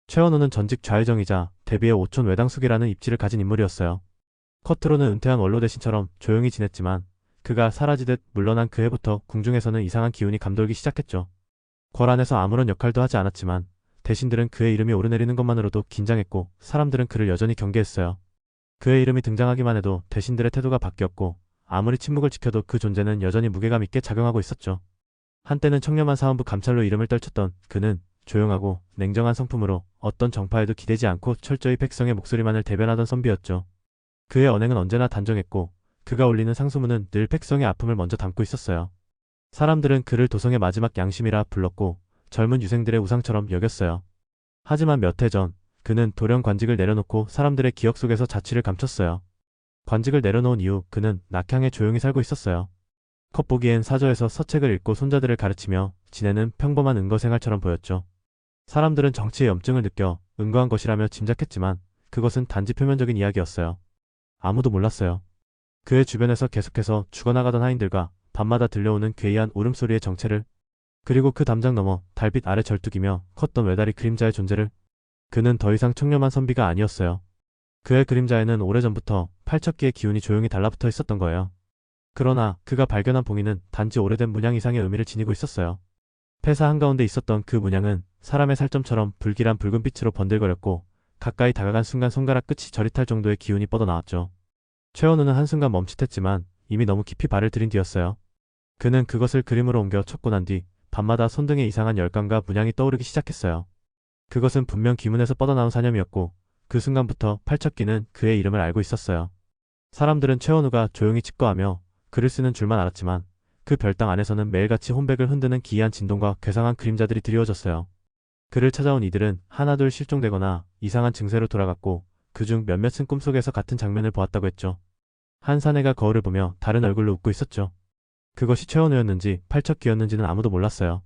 최원우는 전직 좌회정이자 데뷔의 오촌 외당숙이라는 입지를 가진 인물이었어요. 겉으로는 은퇴한 원로 대신처럼 조용히 지냈지만 그가 사라지듯 물러난 그 해부터 궁중에서는 이상한 기운이 감돌기 시작했죠. 궐 안에서 아무런 역할도 하지 않았지만 대신들은 그의 이름이 오르내리는 것만으로도 긴장했고 사람들은 그를 여전히 경계했어요. 그의 이름이 등장하기만 해도 대신들의 태도가 바뀌었고 아무리 침묵을 지켜도 그 존재는 여전히 무게감 있게 작용하고 있었죠. 한때는 청렴한 사원부 감찰로 이름을 떨쳤던 그는 조용하고 냉정한 성품으로 어떤 정파에도 기대지 않고 철저히 백성의 목소리만을 대변하던 선비였죠. 그의 언행은 언제나 단정했고 그가 올리는 상소문은 늘 백성의 아픔을 먼저 담고 있었어요. 사람들은 그를 도성의 마지막 양심이라 불렀고 젊은 유생들의 우상처럼 여겼어요. 하지만 몇 해 전 그는 돌연 관직을 내려놓고 사람들의 기억 속에서 자취를 감췄어요. 관직을 내려놓은 이후 그는 낙향에 조용히 살고 있었어요. 겉보기엔 사저에서 서책을 읽고 손자들을 가르치며 지내는 평범한 은거생활처럼 보였죠. 사람들은 정치의 염증을 느껴 은거한 것이라며 짐작했지만 그것은 단지 표면적인 이야기였어요. 아무도 몰랐어요. 그의 주변에서 계속해서 죽어나가던 하인들과 밤마다 들려오는 괴이한 울음소리의 정체를, 그리고 그 담장 너머 달빛 아래 절뚝이며 컸던 외다리 그림자의 존재를. 그는 더 이상 청렴한 선비가 아니었어요. 그의 그림자에는 오래전부터 팔척기의 기운이 조용히 달라붙어 있었던 거예요. 그러나 그가 발견한 봉인은 단지 오래된 문양 이상의 의미를 지니고 있었어요. 폐사 한가운데 있었던 그 문양은 사람의 살점처럼 불길한 붉은 빛으로 번들거렸고 가까이 다가간 순간 손가락 끝이 저릿할 정도의 기운이 뻗어나왔죠. 최원우는 한순간 멈칫했지만 이미 너무 깊이 발을 들인 뒤였어요. 그는 그것을 그림으로 옮겨 쳤고 난 뒤 밤마다 손등에 이상한 열감과 문양이 떠오르기 시작했어요. 그것은 분명 기문에서 뻗어나온 사념이었고 그 순간부터 팔척기는 그의 이름을 알고 있었어요. 사람들은 최원우가 조용히 칩거하며 글을 쓰는 줄만 알았지만 그 별당 안에서는 매일같이 혼백을 흔드는 기이한 진동과 괴상한 그림자들이 드리워졌어요. 그를 찾아온 이들은 하나둘 실종되거나 이상한 증세로 돌아갔고 그중 몇몇은 꿈속에서 같은 장면을 보았다고 했죠. 한 사내가 거울을 보며 다른 얼굴로 웃고 있었죠. 그것이 최원우였는지 팔척기였는지는 아무도 몰랐어요.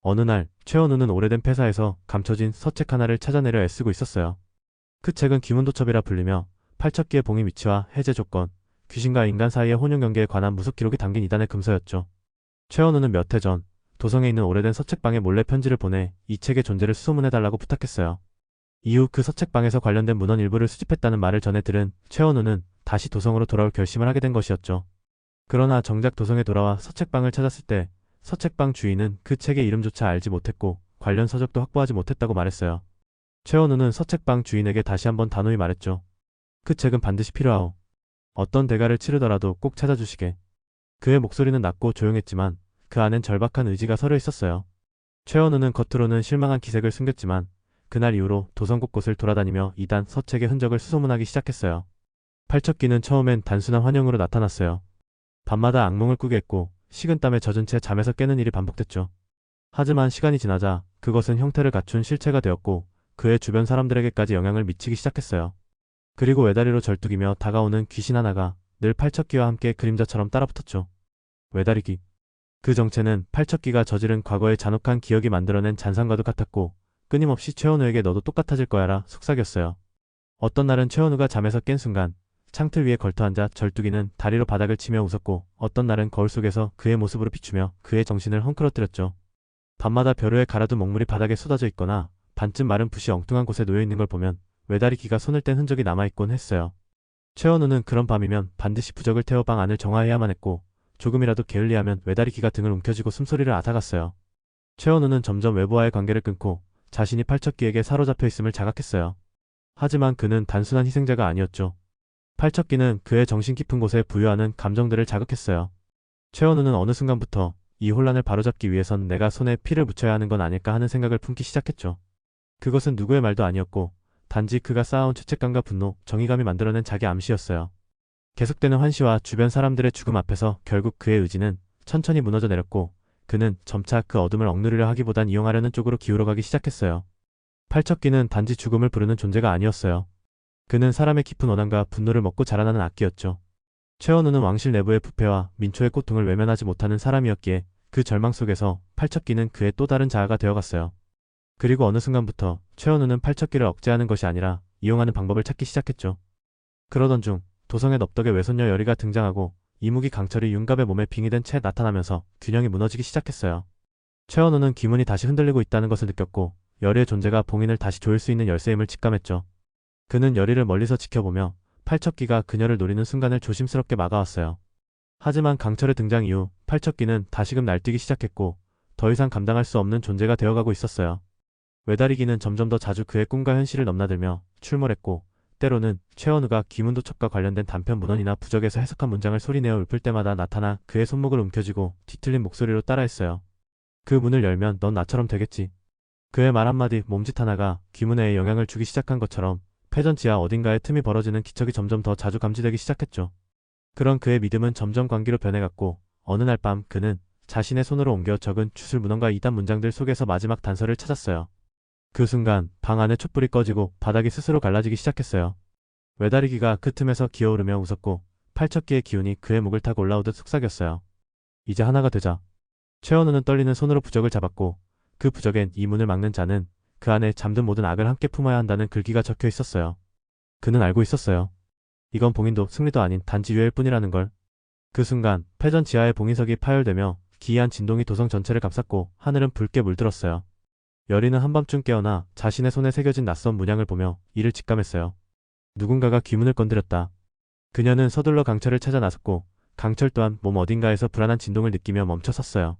어느 날 최원우는 오래된 폐사에서 감춰진 서책 하나를 찾아내려 애쓰고 있었어요. 그 책은 귀문도첩이라 불리며 팔척기의 봉인 위치와 해제 조건, 귀신과 인간 사이의 혼용 관계에 관한 무속 기록이 담긴 이단의 금서였죠. 최원우는 몇 해 전 도성에 있는 오래된 서책방에 몰래 편지를 보내 이 책의 존재를 수소문해달라고 부탁했어요. 이후 그 서책방에서 관련된 문헌 일부를 수집했다는 말을 전해 들은 최원우는 다시 도성으로 돌아올 결심을 하게 된 것이었죠. 그러나 정작 도성에 돌아와 서책방을 찾았을 때 서책방 주인은 그 책의 이름조차 알지 못했고 관련 서적도 확보하지 못했다고 말했어요. 최원우는 서책방 주인에게 다시 한번 단호히 말했죠. 그 책은 반드시 필요하오. 어떤 대가를 치르더라도 꼭 찾아주시게. 그의 목소리는 낮고 조용했지만 그 안엔 절박한 의지가 서려 있었어요. 최원우는 겉으로는 실망한 기색을 숨겼지만 그날 이후로 도성 곳곳을 돌아다니며 이단 서책의 흔적을 수소문하기 시작했어요. 팔척기는 처음엔 단순한 환영으로 나타났어요. 밤마다 악몽을 꾸게 했고 식은땀에 젖은 채 잠에서 깨는 일이 반복됐죠. 하지만 시간이 지나자 그것은 형태를 갖춘 실체가 되었고 그의 주변 사람들에게까지 영향을 미치기 시작했어요. 그리고 외다리로 절뚝이며 다가오는 귀신 하나가 늘 팔척기와 함께 그림자처럼 따라붙었죠. 외다리기. 그 정체는 팔척기가 저지른 과거의 잔혹한 기억이 만들어낸 잔상과도 같았고 끊임없이 최원우에게 너도 똑같아질 거야라 속삭였어요. 어떤 날은 최원우가 잠에서 깬 순간 창틀 위에 걸터앉아 절뚝이는 다리로 바닥을 치며 웃었고 어떤 날은 거울 속에서 그의 모습으로 비추며 그의 정신을 헝클어뜨렸죠. 밤마다 벼루에 갈아둔 먹물이 바닥에 쏟아져 있거나 반쯤 마른 붓이 엉뚱한 곳에 놓여 있는 걸 보면 외다리기가 손을 뗀 흔적이 남아있곤 했어요. 최원우는 그런 밤이면 반드시 부적을 태워 방 안을 정화해야만 했고 조금이라도 게을리하면 외다리기가 등을 움켜쥐고 숨소리를 앗아갔어요. 최원우는 점점 외부와의 관계를 끊고 자신이 팔척기에게 사로잡혀 있음을 자각했어요. 하지만 그는 단순한 희생자가 아니었죠. 팔척기는 그의 정신 깊은 곳에 부유하는 감정들을 자극했어요. 최원우는 어느 순간부터 이 혼란을 바로잡기 위해선 내가 손에 피를 묻혀야 하는 건 아닐까 하는 생각을 품기 시작했죠. 그것은 누구의 말도 아니었고 단지 그가 쌓아온 죄책감과 분노, 정의감이 만들어낸 자기 암시였어요. 계속되는 환시와 주변 사람들의 죽음 앞에서 결국 그의 의지는 천천히 무너져 내렸고 그는 점차 그 어둠을 억누르려 하기보단 이용하려는 쪽으로 기울어가기 시작했어요. 팔척기는 단지 죽음을 부르는 존재가 아니었어요. 그는 사람의 깊은 원한과 분노를 먹고 자라나는 악기였죠. 최원우는 왕실 내부의 부패와 민초의 고통을 외면하지 못하는 사람이었기에 그 절망 속에서 팔척기는 그의 또 다른 자아가 되어갔어요. 그리고 어느 순간부터 최원우는 팔척기를 억제하는 것이 아니라 이용하는 방법을 찾기 시작했죠. 그러던 중 도성의 넙덕의 외손녀 여리가 등장하고 이무기 강철이 윤갑의 몸에 빙의된 채 나타나면서 균형이 무너지기 시작했어요. 최원우는 기문이 다시 흔들리고 있다는 것을 느꼈고 열의의 존재가 봉인을 다시 조일 수 있는 열쇠임을 직감했죠. 그는 열의를 멀리서 지켜보며 팔척기가 그녀를 노리는 순간을 조심스럽게 막아왔어요. 하지만 강철의 등장 이후 팔척기는 다시금 날뛰기 시작했고 더 이상 감당할 수 없는 존재가 되어가고 있었어요. 외다리기는 점점 더 자주 그의 꿈과 현실을 넘나들며 출몰했고 때로는 최원우가 기문도첩과 관련된 단편 문헌이나 부적에서 해석한 문장을 소리내어 읊을 때마다 나타나 그의 손목을 움켜쥐고 뒤틀린 목소리로 따라했어요. 그 문을 열면 넌 나처럼 되겠지. 그의 말 한마디 몸짓 하나가 기문에에 영향을 주기 시작한 것처럼 패전 지하 어딘가에 틈이 벌어지는 기척이 점점 더 자주 감지되기 시작했죠. 그런 그의 믿음은 점점 광기로 변해갔고 어느 날 밤 그는 자신의 손으로 옮겨 적은 주술 문헌과 이단 문장들 속에서 마지막 단서를 찾았어요. 그 순간 방 안에 촛불이 꺼지고 바닥이 스스로 갈라지기 시작했어요. 외다리기가 그 틈에서 기어오르며 웃었고 팔척기의 기운이 그의 목을 타고 올라오듯 속삭였어요. 이제 하나가 되자. 최원우는 떨리는 손으로 부적을 잡았고 그 부적엔 이 문을 막는 자는 그 안에 잠든 모든 악을 함께 품어야 한다는 글귀가 적혀 있었어요. 그는 알고 있었어요. 이건 봉인도 승리도 아닌 단지 유해일 뿐이라는 걸. 그 순간 패전 지하의 봉인석이 파열되며 기이한 진동이 도성 전체를 감쌌고 하늘은 붉게 물들었어요. 열이는 한밤중 깨어나 자신의 손에 새겨진 낯선 문양을 보며 이를 직감했어요. 누군가가 귀문을 건드렸다. 그녀는 서둘러 강철을 찾아 나섰고 강철 또한 몸 어딘가에서 불안한 진동을 느끼며 멈춰섰어요.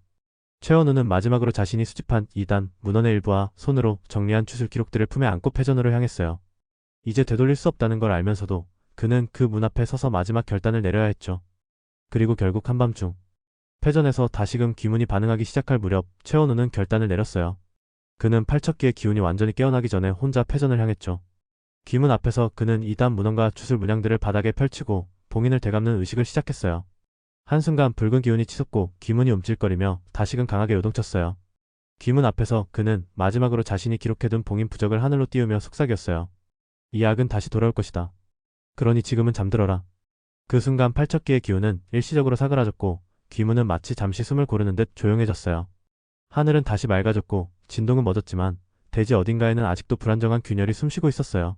최원우는 마지막으로 자신이 수집한 2단 문헌의 일부와 손으로 정리한 주술 기록들을 품에 안고 패전으로 향했어요. 이제 되돌릴 수 없다는 걸 알면서도 그는 그 문 앞에 서서 마지막 결단을 내려야 했죠. 그리고 결국 한밤중 패전에서 다시금 기문이 반응하기 시작할 무렵 최원우는 결단을 내렸어요. 그는 팔척기의 기운이 완전히 깨어나기 전에 혼자 패전을 향했죠. 기문 앞에서 그는 2단 문헌과 주술 문양들을 바닥에 펼치고 봉인을 되감는 의식을 시작했어요. 한순간 붉은 기운이 치솟고 기문이 움찔거리며 다시금 강하게 요동쳤어요. 기문 앞에서 그는 마지막으로 자신이 기록해둔 봉인 부적을 하늘로 띄우며 속삭였어요. 이 악은 다시 돌아올 것이다. 그러니 지금은 잠들어라. 그 순간 팔척기의 기운은 일시적으로 사그라졌고 기문은 마치 잠시 숨을 고르는 듯 조용해졌어요. 하늘은 다시 맑아졌고 진동은 멎었지만 대지 어딘가에는 아직도 불안정한 균열이 숨쉬고 있었어요.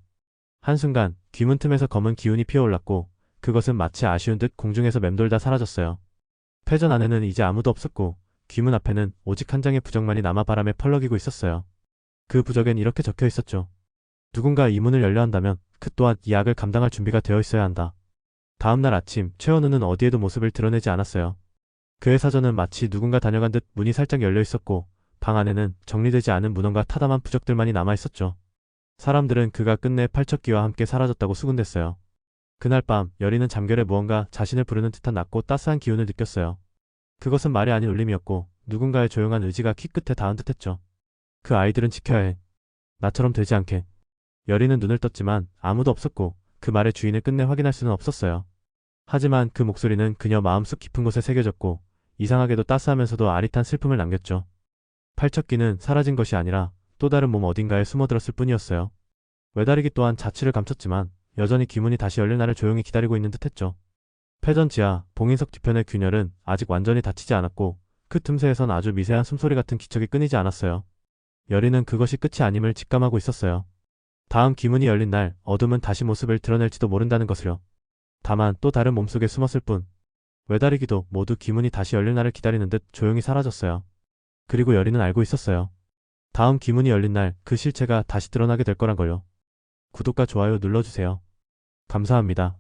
한순간 귀문 틈에서 검은 기운이 피어올랐고 그것은 마치 아쉬운 듯 공중에서 맴돌다 사라졌어요. 패전 안에는 이제 아무도 없었고 귀문 앞에는 오직 한 장의 부적만이 남아 바람에 펄럭이고 있었어요. 그 부적엔 이렇게 적혀 있었죠. 누군가 이 문을 열려 한다면 그 또한 이 악을 감당할 준비가 되어 있어야 한다. 다음날 아침 최원우는 어디에도 모습을 드러내지 않았어요. 그의 사전은 마치 누군가 다녀간 듯 문이 살짝 열려 있었고 방 안에는 정리되지 않은 문헌과 타담한 부적들만이 남아 있었죠. 사람들은 그가 끝내 팔척기와 함께 사라졌다고 수군댔어요. 그날 밤 열이는 잠결에 무언가 자신을 부르는 듯한 낮고 따스한 기운을 느꼈어요. 그것은 말이 아닌 울림이었고 누군가의 조용한 의지가 키 끝에 닿은 듯했죠. 그 아이들은 지켜야 해. 나처럼 되지 않게. 열이는 눈을 떴지만 아무도 없었고 그 말의 주인을 끝내 확인할 수는 없었어요. 하지만 그 목소리는 그녀 마음속 깊은 곳에 새겨졌고 이상하게도 따스하면서도 아릿한 슬픔을 남겼죠. 팔척기는 사라진 것이 아니라 또 다른 몸 어딘가에 숨어들었을 뿐이었어요. 외다리기 또한 자취를 감췄지만 여전히 기문이 다시 열릴 날을 조용히 기다리고 있는 듯했죠. 패전 지하 봉인석 뒤편의 균열은 아직 완전히 닫히지 않았고 그 틈새에선 아주 미세한 숨소리 같은 기척이 끊이지 않았어요. 열이는 그것이 끝이 아님을 직감하고 있었어요. 다음 기문이 열린 날 어둠은 다시 모습을 드러낼지도 모른다는 것을요. 다만 또 다른 몸속에 숨었을 뿐. 외다리기도 모두 기문이 다시 열릴 날을 기다리는 듯 조용히 사라졌어요. 그리고 열이는 알고 있었어요. 다음 기문이 열린 날 그 실체가 다시 드러나게 될 거란 걸요. 구독과 좋아요 눌러주세요. 감사합니다.